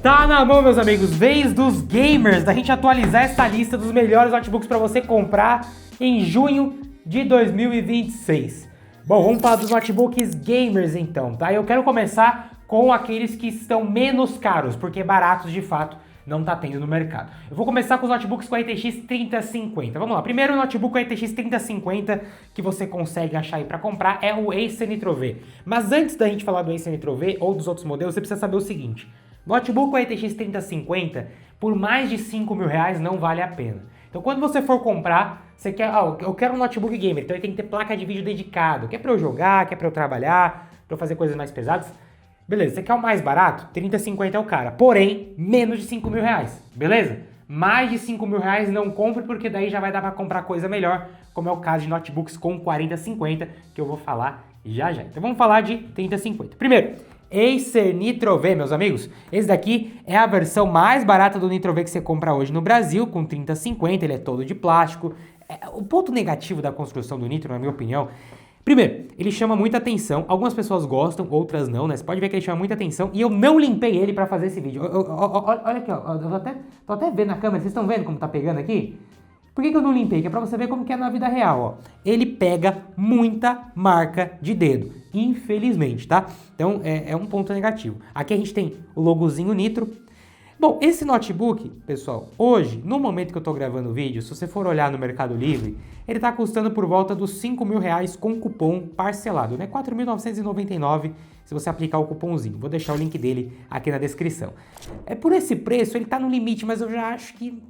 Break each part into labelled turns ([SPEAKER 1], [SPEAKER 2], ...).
[SPEAKER 1] Tá na mão, meus amigos, vez dos gamers, da gente atualizar essa lista dos melhores notebooks para você comprar em junho de 2026. Bom, vamos falar dos notebooks gamers então, tá? Eu quero começar com aqueles que estão menos caros, porque baratos de fato não tá tendo no mercado. Eu vou começar com os notebooks com a RTX 3050. Vamos lá, primeiro notebook com a RTX 3050 que você consegue achar aí para comprar é o Acer Nitro V. Mas antes da gente falar do Acer Nitro V ou dos outros modelos, você precisa saber o seguinte: notebook com a RTX 3050 por mais de 5 mil reais não vale a pena. Então quando você for comprar, você quer, eu quero um notebook gamer, então ele tem que ter placa de vídeo dedicado, quer para eu jogar, quer para eu trabalhar, para eu fazer coisas mais pesadas. Beleza, você quer o mais barato? 3050 é o cara, porém, menos de 5 mil reais, beleza? Mais de 5 mil reais não compre, porque daí já vai dar para comprar coisa melhor, como é o caso de notebooks com 4050, que eu vou falar já já. Então vamos falar de 3050. Primeiro, Acer Nitro V, meus amigos. Esse daqui é a versão mais barata do Nitro V que você compra hoje no Brasil, com 3050, ele é todo de plástico. O ponto negativo da construção do Nitro, na minha opinião, primeiro, ele chama muita atenção. Algumas pessoas gostam, outras não, né? Você pode ver que ele chama muita atenção e eu não limpei ele pra fazer esse vídeo. Olha aqui, ó. Eu tô até vendo na câmera. Vocês estão vendo como tá pegando aqui? Por que eu não limpei? Que é pra você ver como que é na vida real, ó. Ele pega muita marca de dedo, infelizmente, tá? Então, é um ponto negativo. Aqui a gente tem o logozinho Nitro. Bom, esse notebook, pessoal, hoje, no momento que eu tô gravando o vídeo, se você for olhar no Mercado Livre, ele tá custando por volta dos 5 mil reais com cupom parcelado, né? 4.999 se você aplicar o cupomzinho. Vou deixar o link dele aqui na descrição. Por esse preço, ele tá no limite, mas eu já acho que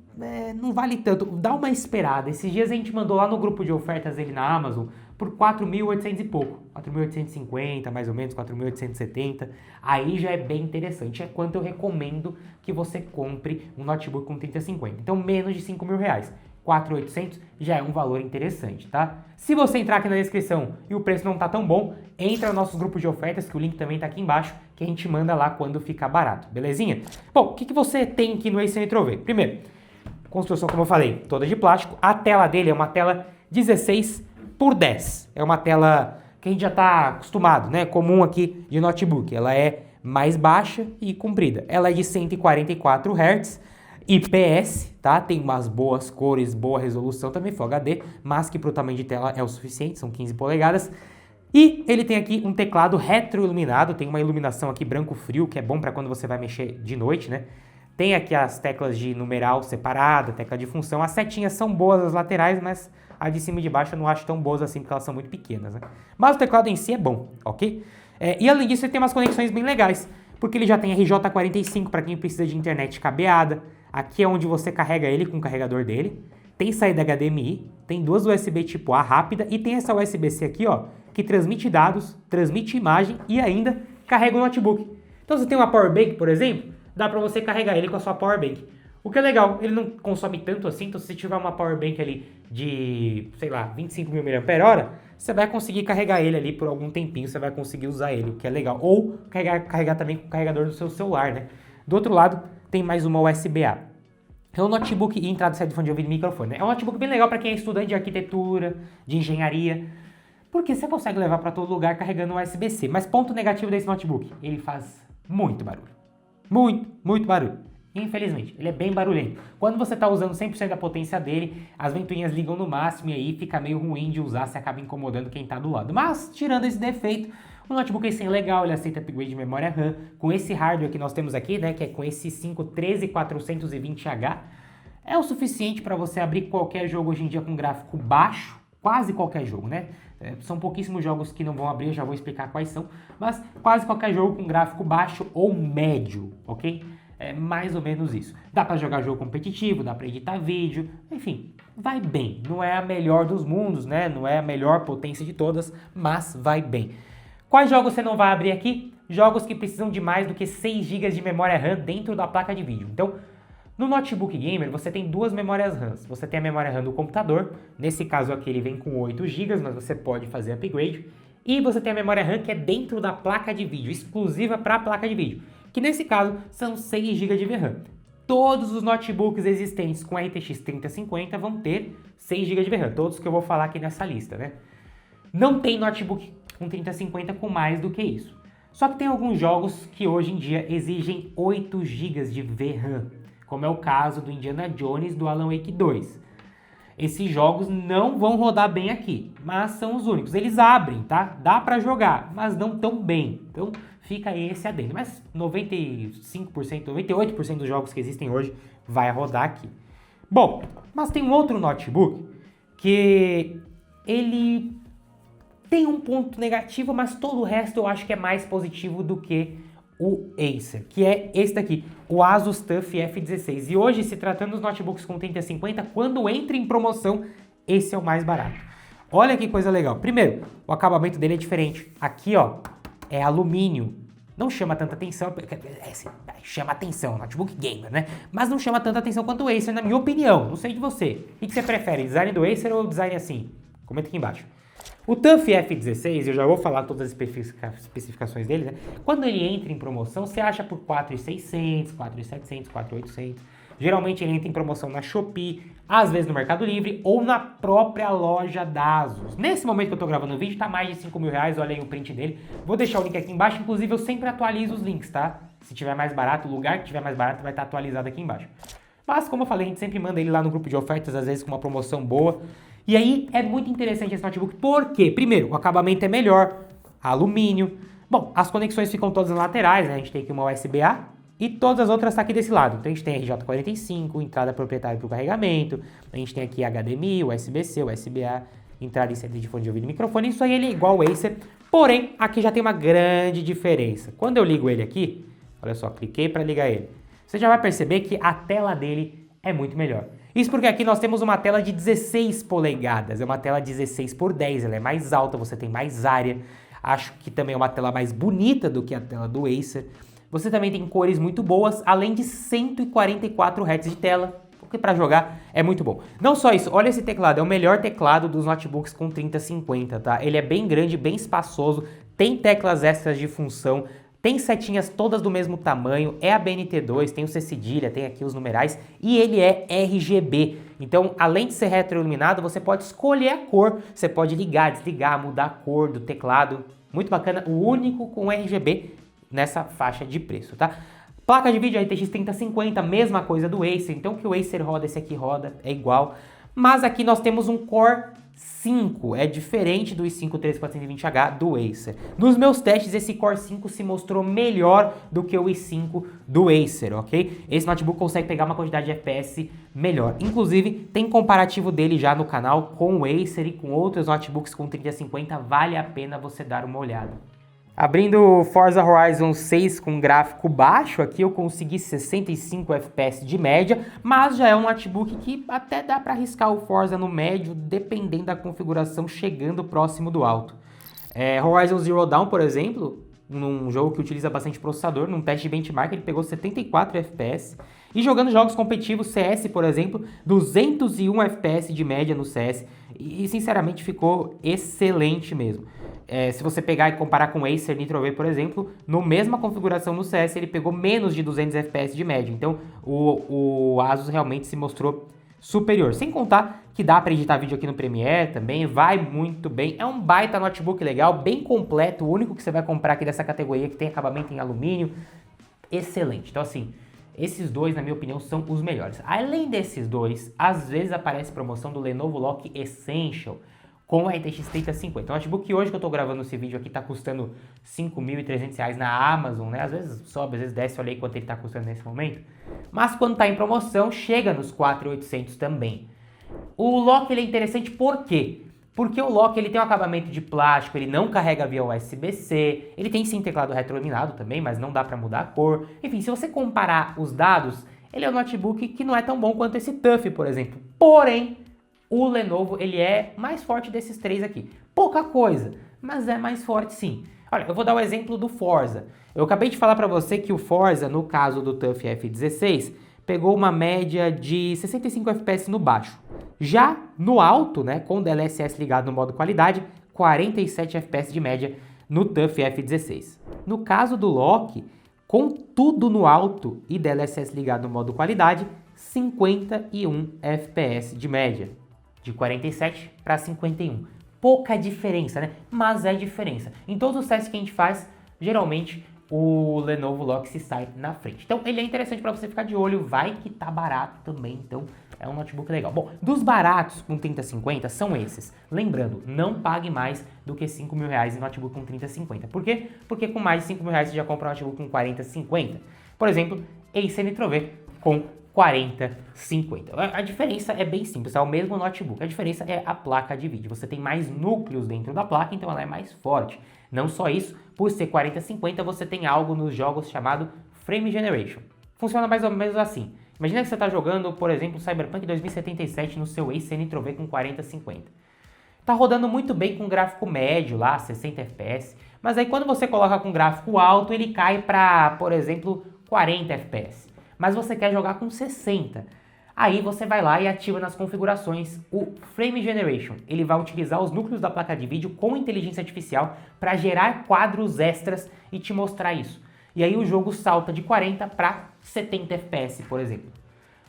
[SPEAKER 1] não vale tanto. Dá uma esperada. Esses dias a gente mandou lá no grupo de ofertas dele na Amazon por 4.800 e pouco. 4.850, mais ou menos, 4.870. Aí já é bem interessante. É quanto eu recomendo que você compre um notebook com 3050. Então, menos de 5 mil reais. 4.800 já é um valor interessante, tá? Se você entrar aqui na descrição e o preço não tá tão bom, entra no nosso grupo de ofertas, que o link também tá aqui embaixo, que a gente manda lá quando ficar barato, belezinha? Bom, o que você tem aqui no Acer Nitro V? Primeiro, construção, como eu falei, toda de plástico. A tela dele é uma tela 16x10. É uma tela que a gente já tá acostumado, né? Comum aqui de notebook. Ela é mais baixa e comprida. Ela é de 144 Hz. IPS, tá? Tem umas boas cores, boa resolução, também Full HD, mas que para o tamanho de tela é o suficiente, são 15 polegadas. E ele tem aqui um teclado retroiluminado, tem uma iluminação aqui branco frio, que é bom para quando você vai mexer de noite, né? Tem aqui as teclas de numeral separada, tecla de função. As setinhas são boas as laterais, mas a de cima e de baixo eu não acho tão boas assim, porque elas são muito pequenas, né? Mas o teclado em si é bom, ok? E além disso, ele tem umas conexões bem legais, porque ele já tem RJ45 para quem precisa de internet cabeada. Aqui é onde você carrega ele com o carregador dele. Tem saída HDMI, tem duas USB tipo A rápida e tem essa USB-C aqui, ó, que transmite dados, transmite imagem e ainda carrega o notebook. Então, você tem uma power bank, por exemplo, dá para você carregar ele com a sua power bank. O que é legal, ele não consome tanto assim, então se você tiver uma power bank ali de, sei lá, 25 mil mAh, você vai conseguir carregar ele ali por algum tempinho, você vai conseguir usar ele, o que é legal. Ou carregar também com o carregador do seu celular, né? Do outro lado, tem mais uma USB-A. É um notebook e entrada e saída de fone de ouvido e microfone, né? É um notebook bem legal para quem é estudante de arquitetura, de engenharia, porque você consegue levar para todo lugar carregando um USB-C. Mas ponto negativo desse notebook, ele faz muito barulho. Muito barulho. Infelizmente, ele é bem barulhento. Quando você está usando 100% da potência dele, as ventoinhas ligam no máximo e aí fica meio ruim de usar, você acaba incomodando quem está do lado. Mas, tirando esse defeito, o notebook é sim legal, ele aceita upgrade de memória RAM. Com esse hardware que nós temos aqui, né, que é com esse i5 13420H, é o suficiente para você abrir qualquer jogo hoje em dia com gráfico baixo, quase qualquer jogo, né? São pouquíssimos jogos que não vão abrir, eu já vou explicar quais são, mas quase qualquer jogo com gráfico baixo ou médio, ok? É mais ou menos isso. Dá para jogar jogo competitivo, dá para editar vídeo, enfim, vai bem. Não é a melhor dos mundos, né? Não é a melhor potência de todas, mas vai bem. Quais jogos você não vai abrir aqui? Jogos que precisam de mais do que 6 GB de memória RAM dentro da placa de vídeo. Então, no notebook gamer, você tem duas memórias RAM. Você tem a memória RAM do computador, nesse caso aqui ele vem com 8 GB, mas você pode fazer upgrade. E você tem a memória RAM que é dentro da placa de vídeo, exclusiva para a placa de vídeo, que nesse caso são 6 GB de VRAM. Todos os notebooks existentes com RTX 3050 vão ter 6 GB de VRAM, todos que eu vou falar aqui nessa lista, né? Não tem notebook com 3050 com mais do que isso. Só que tem alguns jogos que hoje em dia exigem 8 GB de VRAM, como é o caso do Indiana Jones do Alan Wake 2. Esses jogos não vão rodar bem aqui, mas são os únicos. Eles abrem, tá? Dá pra jogar, mas não tão bem. Então fica aí esse adendo. Mas 95%, 98% dos jogos que existem hoje vai rodar aqui. Bom, mas tem um outro notebook que ele tem um ponto negativo, mas todo o resto eu acho que é mais positivo do que o Acer, que é esse daqui, o Asus TUF F16. E hoje, se tratando dos notebooks com 3050, quando entra em promoção, esse é o mais barato. Olha que coisa legal. Primeiro, o acabamento dele é diferente. Aqui, ó, é alumínio. Não chama tanta atenção, chama atenção, notebook gamer, né? Mas não chama tanta atenção quanto o Acer, na minha opinião. Não sei de você. O que você prefere, design do Acer ou design assim? Comenta aqui embaixo. O TUF F16, eu já vou falar todas as especificações dele, né? Quando ele entra em promoção, você acha por 4.600, 4.700, 4.800. Geralmente ele entra em promoção na Shopee, às vezes no Mercado Livre ou na própria loja da Asus. Nesse momento que eu tô gravando o vídeo, tá mais de 5 mil reais, olha aí o print dele. Vou deixar o link aqui embaixo, inclusive eu sempre atualizo os links, tá? Se tiver mais barato, o lugar que tiver mais barato vai estar atualizado aqui embaixo. Mas, como eu falei, a gente sempre manda ele lá no grupo de ofertas, às vezes com uma promoção boa. E aí, é muito interessante esse notebook, porque, primeiro, o acabamento é melhor, alumínio. Bom, as conexões ficam todas nas laterais, né? A gente tem aqui uma USB-A e todas as outras estão aqui desse lado. Então, a gente tem RJ45, entrada proprietária para o carregamento. A gente tem aqui HDMI, USB-C, USB-A, entrada e saída de fone de ouvido e microfone. Isso aí ele é igual ao Acer, porém, aqui já tem uma grande diferença. Quando eu ligo ele aqui, olha só, cliquei para ligar ele. Você já vai perceber que a tela dele é muito melhor. Isso porque aqui nós temos uma tela de 16 polegadas, é uma tela 16 por 10, ela é mais alta, você tem mais área. Acho que também é uma tela mais bonita do que a tela do Acer. Você também tem cores muito boas, além de 144 Hz de tela, porque para jogar é muito bom. Não só isso, olha esse teclado, é o melhor teclado dos notebooks com 3050, tá? Ele é bem grande, bem espaçoso, tem teclas extras de função, tem setinhas todas do mesmo tamanho, é a BNT2, tem o C cedilha, tem aqui os numerais e ele é RGB. Então, além de ser retroiluminado, você pode escolher a cor, você pode ligar, desligar, mudar a cor do teclado. Muito bacana, o único com RGB nessa faixa de preço, tá? Placa de vídeo RTX 3050, mesma coisa do Acer, então que o Acer roda, esse aqui roda, é igual. Mas aqui nós temos um Core 5, é diferente do i5 13420H do Acer. Nos meus testes, esse Core 5 se mostrou melhor do que o i5 do Acer, ok? Esse notebook consegue pegar uma quantidade de FPS melhor. Inclusive, tem comparativo dele já no canal com o Acer e com outros notebooks com 3050, vale a pena você dar uma olhada. Abrindo Forza Horizon 6 com gráfico baixo, aqui eu consegui 65 FPS de média, mas já é um notebook que até dá para arriscar o Forza no médio, dependendo da configuração, chegando próximo do alto. Horizon Zero Dawn, por exemplo, num jogo que utiliza bastante processador, num teste de benchmark ele pegou 74 FPS. E jogando jogos competitivos, CS, por exemplo, 201 FPS de média no CS. E sinceramente ficou excelente mesmo. Se você pegar e comparar com o Acer Nitro V, por exemplo, na mesma configuração no CS, ele pegou menos de 200 FPS de média. Então, o Asus realmente se mostrou superior. Sem contar que dá para editar vídeo aqui no Premiere também, vai muito bem. É um baita notebook legal, bem completo, o único que você vai comprar aqui dessa categoria, que tem acabamento em alumínio. Excelente. Então, assim, esses dois, na minha opinião, são os melhores. Além desses dois, às vezes aparece promoção do Lenovo Lock Essential, com a RTX 3050. O notebook que hoje que eu tô gravando esse vídeo aqui tá custando R$5.300 na Amazon, né? Às vezes sobe, às vezes desce, olha aí quanto ele tá custando nesse momento. Mas quando tá em promoção, chega nos 4.800 também. O Lock ele é interessante por quê? Porque o Lock ele tem um acabamento de plástico, ele não carrega via USB-C, ele tem sim teclado retroiluminado também, mas não dá para mudar a cor. Enfim, se você comparar os dados, ele é um notebook que não é tão bom quanto esse TUF, por exemplo. Porém, o Lenovo, ele é mais forte desses três aqui. Pouca coisa, mas é mais forte sim. Olha, eu vou dar o exemplo do Forza. Eu acabei de falar para você que o Forza, no caso do TUF F16, pegou uma média de 65 FPS no baixo. Já no alto, né, com o DLSS ligado no modo qualidade, 47 FPS de média no TUF F16. No caso do Lock, com tudo no alto e DLSS ligado no modo qualidade, 51 FPS de média. De 47 para 51. Pouca diferença, né? Mas é diferença. Em todos os testes que a gente faz, geralmente o Lenovo Lex sai na frente. Então ele é interessante para você ficar de olho, vai que tá barato também, então é um notebook legal. Bom, dos baratos com 3050 são esses. Lembrando, não pague mais do que R$ 5.000 em notebook com 3050. Por quê? Porque com mais de R$ 5.000 você já compra um notebook com 4050. Por exemplo, Acer Nitro V com 4050. A diferença é bem simples, é o mesmo notebook. A diferença é a placa de vídeo. Você tem mais núcleos dentro da placa, então ela é mais forte. Não só isso, por ser 4050 você tem algo nos jogos chamado Frame Generation. Funciona mais ou menos assim. Imagina que você está jogando, por exemplo, Cyberpunk 2077 no seu Acer Nitro V com 4050. Tá rodando muito bem com gráfico médio lá, 60 FPS, mas aí quando você coloca com gráfico alto, ele cai para, por exemplo, 40 FPS. Mas você quer jogar com 60. Aí você vai lá e ativa nas configurações o Frame Generation. Ele vai utilizar os núcleos da placa de vídeo com inteligência artificial para gerar quadros extras e te mostrar isso. E aí o jogo salta de 40 para 70 FPS, por exemplo.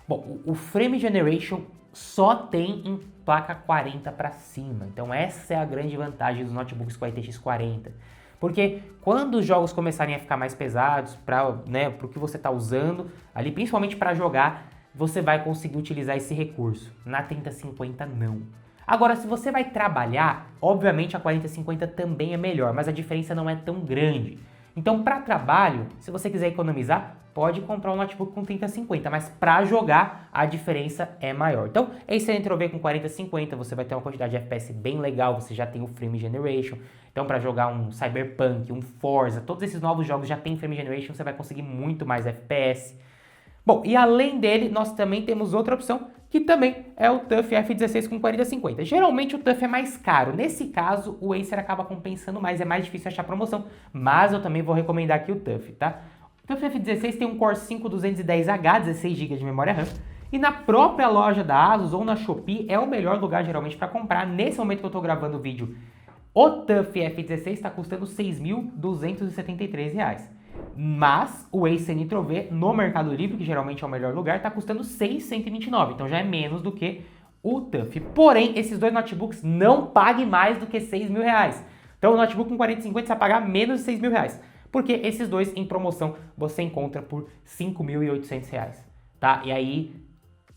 [SPEAKER 1] Bom, o Frame Generation só tem em placa 40 para cima. Então essa é a grande vantagem dos notebooks com a RTX 40. Porque quando os jogos começarem a ficar mais pesados para, né, o que você está usando, ali principalmente para jogar, você vai conseguir utilizar esse recurso. Na 3050 não. Agora, se você vai trabalhar, obviamente a 4050 também é melhor, mas a diferença não é tão grande. Então, para trabalho, se você quiser economizar, pode comprar um notebook com 3050, mas para jogar a diferença é maior. Então, esse Nitro V com 4050, você vai ter uma quantidade de FPS bem legal, você já tem o Frame Generation. Então, para jogar um Cyberpunk, um Forza, todos esses novos jogos já tem Frame Generation, você vai conseguir muito mais FPS. Bom, e além dele, nós também temos outra opção, que também é o TUF F16 com 4050. Geralmente o TUF é mais caro, nesse caso o Acer acaba compensando mais, é mais difícil achar promoção, mas eu também vou recomendar aqui o TUF, tá? O TUF F16 tem um Core 5 210H, 16 GB de memória RAM, e na própria loja da ASUS ou na Shopee é o melhor lugar geralmente para comprar. Nesse momento que eu estou gravando o vídeo, o TUF F16 está custando R$ 6.273. Mas o Acer Nitro V no Mercado Livre, que geralmente é o melhor lugar, está custando R$ 629, então já é menos do que o TUF. Porém, esses dois notebooks não paguem mais do que R$ 6.000. Então o notebook com 4050 você vai pagar menos de R$ 6.000, porque esses dois em promoção você encontra por R$ 5.800, tá? E aí,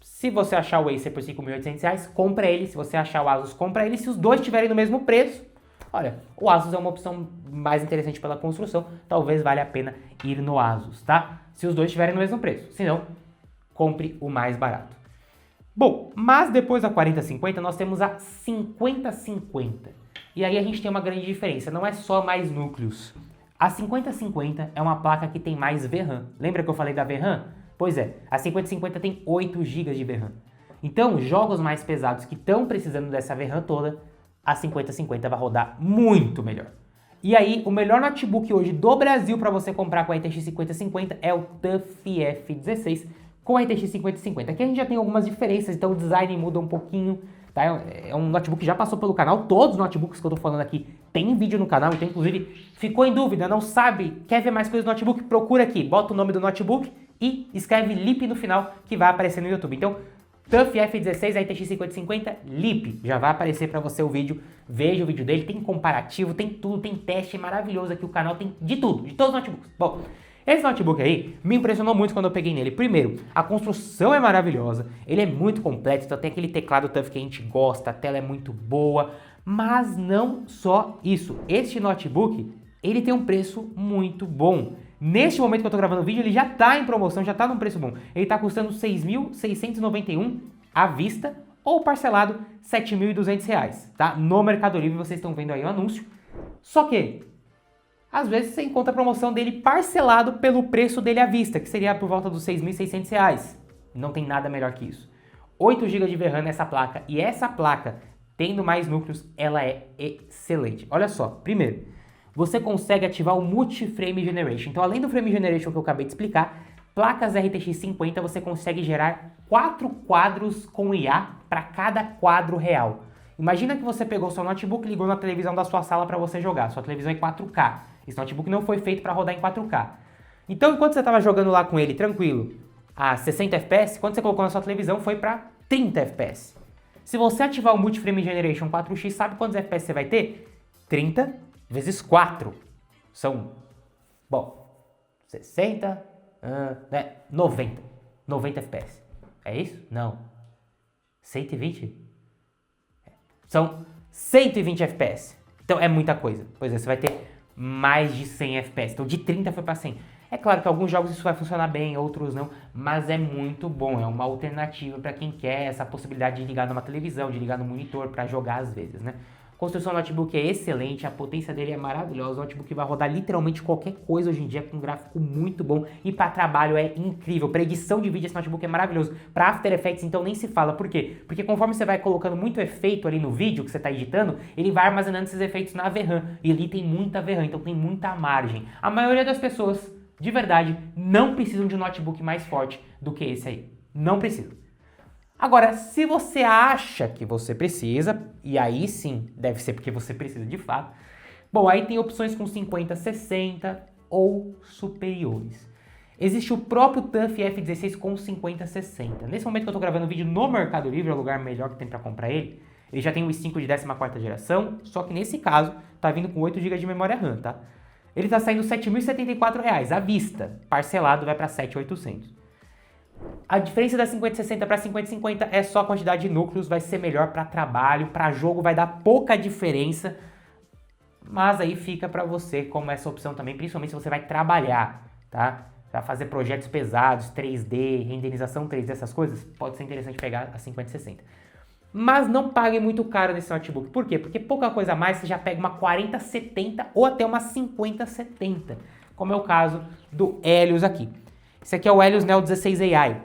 [SPEAKER 1] se você achar o Acer por R$ 5.800, compra ele. Se você achar o Asus, compra ele. Se os dois estiverem no mesmo preço, olha, o Asus é uma opção mais interessante pela construção, talvez valha a pena ir no Asus, tá? Se os dois estiverem no mesmo preço, se não, compre o mais barato. Bom, mas depois da 4050 nós temos a 5050. E aí a gente tem uma grande diferença, não é só mais núcleos. A 5050 é uma placa que tem mais VRAM. Lembra que eu falei da VRAM? Pois é, a 5050 tem 8 GB de VRAM. Então, jogos mais pesados que estão precisando dessa VRAM toda, a 5050 vai rodar muito melhor. E aí, o melhor notebook hoje do Brasil para você comprar com a RTX 5050 é o TUF F16 com a RTX 5050. Aqui a gente já tem algumas diferenças, então o design muda um pouquinho, tá? É um notebook que já passou pelo canal, todos os notebooks que eu tô falando aqui tem vídeo no canal, então inclusive ficou em dúvida, não sabe, quer ver mais coisas do notebook, procura aqui, bota o nome do notebook e escreve LIP no final que vai aparecer no YouTube. Então, TUF F16, RTX 5050, LIP, já vai aparecer para você o vídeo, veja o vídeo dele, tem comparativo, tem tudo, tem teste maravilhoso aqui, o canal tem de tudo, de todos os notebooks. Bom, esse notebook aí me impressionou muito quando eu peguei nele. Primeiro, a construção é maravilhosa, ele é muito completo, então tem aquele teclado TUF que a gente gosta, a tela é muito boa, mas não só isso, este notebook, ele tem um preço muito bom. Neste momento que eu tô gravando o vídeo, ele já tá em promoção, já tá num preço bom. Ele tá custando R$ 6.691 à vista ou parcelado R$ 7.200, tá? No Mercado Livre, vocês estão vendo aí o anúncio. Só que, às vezes você encontra a promoção dele parcelado pelo preço dele à vista, que seria por volta dos R$ 6.600. Não tem nada melhor que isso. 8 GB de VRAM nessa placa, e essa placa, tendo mais núcleos, ela é excelente. Olha só, primeiro, você consegue ativar o Multi-Frame Generation. Então, além do Frame Generation que eu acabei de explicar, placas RTX 50 você consegue gerar 4 quadros com IA para cada quadro real. Imagina que você pegou seu notebook e ligou na televisão da sua sala para você jogar. Sua televisão é 4K. Esse notebook não foi feito para rodar em 4K. Então, enquanto você estava jogando lá com ele tranquilo, a 60 FPS, quando você colocou na sua televisão foi para 30 FPS. Se você ativar o Multi-Frame Generation 4X, sabe quantos FPS você vai ter? 30 vezes 4. São Bom, 60, 90 FPS. É isso? Não. 120? São 120 FPS. Então é muita coisa. Pois é, você vai ter mais de 100 FPS. Então de 30 foi para 100. É claro que alguns jogos isso vai funcionar bem, outros não, mas é muito bom, é uma alternativa para quem quer essa possibilidade de ligar numa televisão, de ligar no monitor para jogar às vezes, né? A construção do notebook é excelente, a potência dele é maravilhosa, o notebook vai rodar literalmente qualquer coisa hoje em dia com um gráfico muito bom e para trabalho é incrível, para edição de vídeo esse notebook é maravilhoso, para After Effects então nem se fala, por quê? Porque conforme você vai colocando muito efeito ali no vídeo que você está editando, ele vai armazenando esses efeitos na VRAM e ali tem muita VRAM, então tem muita margem. A maioria das pessoas de verdade, não precisam de um notebook mais forte do que esse aí. Não precisam. Agora, se você acha que você precisa, e aí sim, deve ser porque você precisa de fato, bom, aí tem opções com 5060 ou superiores. Existe o próprio TUF F16 com 5060. Nesse momento que eu estou gravando o vídeo no Mercado Livre, é o lugar melhor que tem para comprar ele, ele já tem o i5 de 14ª geração, só que nesse caso, tá vindo com 8 GB de memória RAM, tá? Ele está saindo R$ 7.074 à vista, parcelado vai para 7.800. A diferença da 5060 para 5050 é só a quantidade de núcleos, vai ser melhor para trabalho, para jogo vai dar pouca diferença, mas aí fica para você como essa opção também, principalmente se você vai trabalhar, tá? Vai fazer projetos pesados, 3D, renderização 3D, essas coisas, pode ser interessante pegar a 5060. Mas não pague muito caro nesse notebook. Por quê? Porque pouca coisa a mais você já pega uma 4070 ou até uma 5070, como é o caso do Helios aqui. Esse aqui é o Helios Neo 16 AI.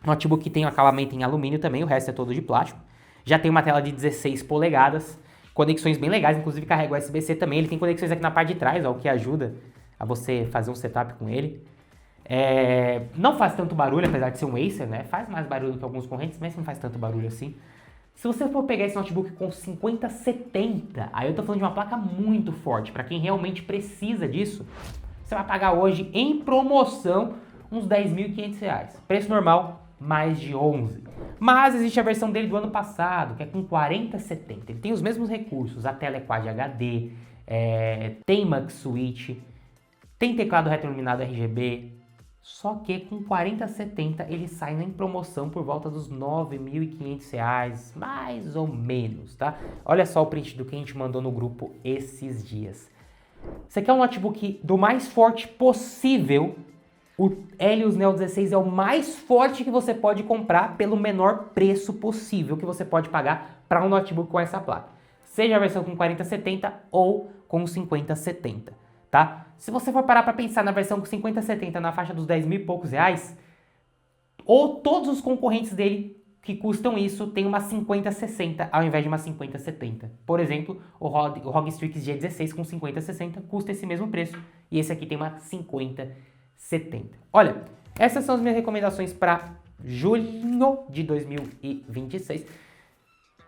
[SPEAKER 1] Notebook que tem um acabamento em alumínio também, o resto é todo de plástico. Já tem uma tela de 16 polegadas, conexões bem legais, inclusive carrega USB-C também. Ele tem conexões aqui na parte de trás, ó, o que ajuda a você fazer um setup com ele. Não faz tanto barulho, apesar de ser um Acer, né? Faz mais barulho que alguns concorrentes, mas não faz tanto barulho assim. Se você for pegar esse notebook com 5070, aí eu tô falando de uma placa muito forte, para quem realmente precisa disso, você vai pagar hoje em promoção uns R$10.500. Preço normal, mais de 11. Mas existe a versão dele do ano passado, que é com 4070. Ele tem os mesmos recursos, a tela é Quad HD, tem Max Switch, tem teclado retroiluminado RGB, só que com 4070 ele sai em promoção por volta dos R$9.500, mais ou menos, tá? Olha só o print do que a gente mandou no grupo esses dias. Você quer um notebook do mais forte possível? O Helios Neo 16 é o mais forte que você pode comprar pelo menor preço possível que você pode pagar para um notebook com essa placa. Seja a versão com 4070 ou com 5070, tá? Se você for parar para pensar na versão com 5070 na faixa dos 10 mil e poucos reais, ou todos os concorrentes dele que custam isso tem uma 5060 ao invés de uma 5070. Por exemplo, o ROG Strix G16 com 5060 custa esse mesmo preço e esse aqui tem uma 5070. Olha, essas são as minhas recomendações para julho de 2026.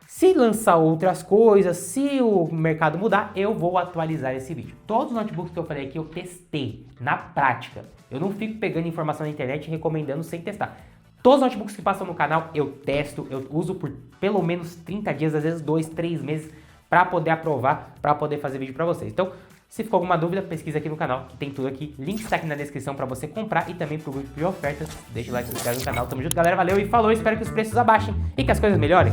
[SPEAKER 1] Se lançar outras coisas, se o mercado mudar, eu vou atualizar esse vídeo. Todos os notebooks que eu falei aqui eu testei na prática. Eu não fico pegando informação na internet e recomendando sem testar. Todos os notebooks que passam no canal eu testo, eu uso por pelo menos 30 dias, às vezes 2, 3 meses, para poder aprovar, para poder fazer vídeo para vocês. Então, se ficou alguma dúvida, pesquisa aqui no canal, que tem tudo aqui. Link está aqui na descrição para você comprar e também pro grupo de ofertas. Deixa o like, se inscreve no canal. Tamo junto, galera. Valeu e falou. Espero que os preços abaixem e que as coisas melhorem.